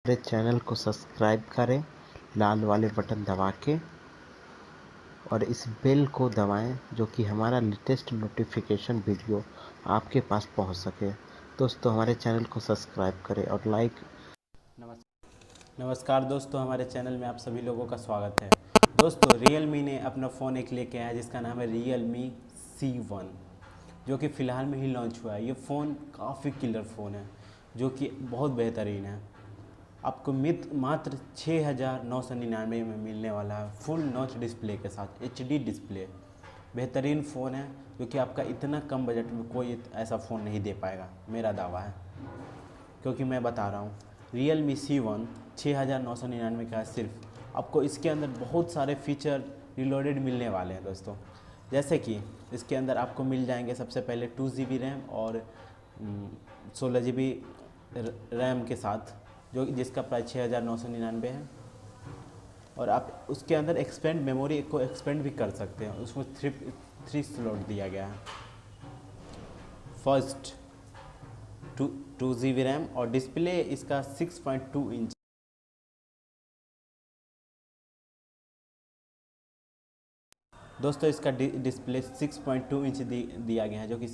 हमारे चैनल को सब्सक्राइब करें लाल वाले बटन दबा के और इस बेल को दबाएं जो कि हमारा लेटेस्ट नोटिफिकेशन वीडियो आपके पास पहुंच सके। दोस्तों हमारे चैनल को सब्सक्राइब करें और लाइक। नमस्कार दोस्तों, हमारे चैनल में आप सभी लोगों का स्वागत है। दोस्तों Realme ने अपना फ़ोन एक लेके आया जिसका नाम है Realme C1, जो कि फ़िलहाल में ही लॉन्च हुआ है। ये फ़ोन काफ़ी किलर फ़ोन है जो कि बहुत बेहतरीन है। आपको मात्र 6,999 में मिलने वाला है, फुल नॉच डिस्प्ले के साथ, HD डिस्प्ले। बेहतरीन फ़ोन है जो कि आपका इतना कम बजट में कोई ऐसा फ़ोन नहीं दे पाएगा, मेरा दावा है। क्योंकि मैं बता रहा हूँ Realme C1 6,999 का है सिर्फ। आपको इसके अंदर बहुत सारे फीचर रिलोडेड मिलने वाले हैं दोस्तों। जैसे कि इसके अंदर आपको मिल जाएंगे सबसे पहले 2 GB रैम और 16 GB रैम के साथ, जो जिसका प्राइस 6,999 है। और आप उसके अंदर एक्सपेंड मेमोरी को एक्सपेंड भी कर सकते हैं। उसमें थ्री स्लॉट दिया गया है। फर्स्ट 2 GB रैम और डिस्प्ले इसका 6.2 इंच। दोस्तों इसका डिस्प्ले 6.2 इंच दिया गया है, जो कि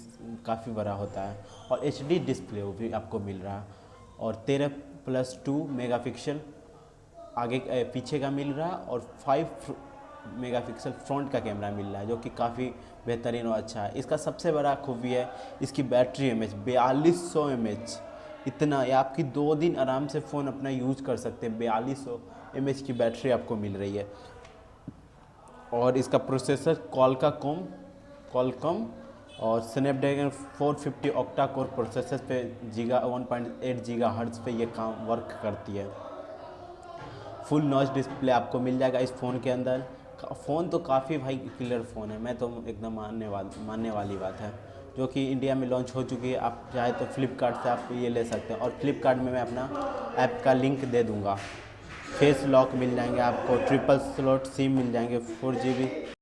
काफ़ी बड़ा होता है। और HD डिस्प्ले वो भी आपको मिल रहा है। और 13+2 मेगापिक्सल आगे पीछे का मिल रहा है और 5 मेगापिक्सल फ्रंट का कैमरा मिल रहा है, जो कि काफ़ी बेहतरीन और अच्छा है। इसका सबसे बड़ा खूबी है इसकी बैटरी mAh 4200 mAh। इतना ये आपकी 2 दिन आराम से फ़ोन अपना यूज कर सकते हैं। 4200 mAh की बैटरी आपको मिल रही है। और इसका प्रोसेसर कॉलकॉम और स्नैपड्रैगन 450 ऑक्टा कोर प्रोसेसर पे 1.8 गीगाहर्ट्ज़ पे ये काम वर्क करती है। फुल नॉच डिस्प्ले आपको मिल जाएगा इस फ़ोन के अंदर। फ़ोन तो काफ़ी भाई किलर फ़ोन है, मैं तो एकदम मानने वाली बात है, जो कि इंडिया में लॉन्च हो चुकी है। आप चाहे तो फ्लिपकार्ट से आप ये ले सकते हैं। और फ्लिपकार्ट में मैं अपना ऐप का लिंक दे दूँगा। फेस लॉक मिल जाएंगे आपको, ट्रिपल स्लॉट सिम मिल जाएंगे, 4 GB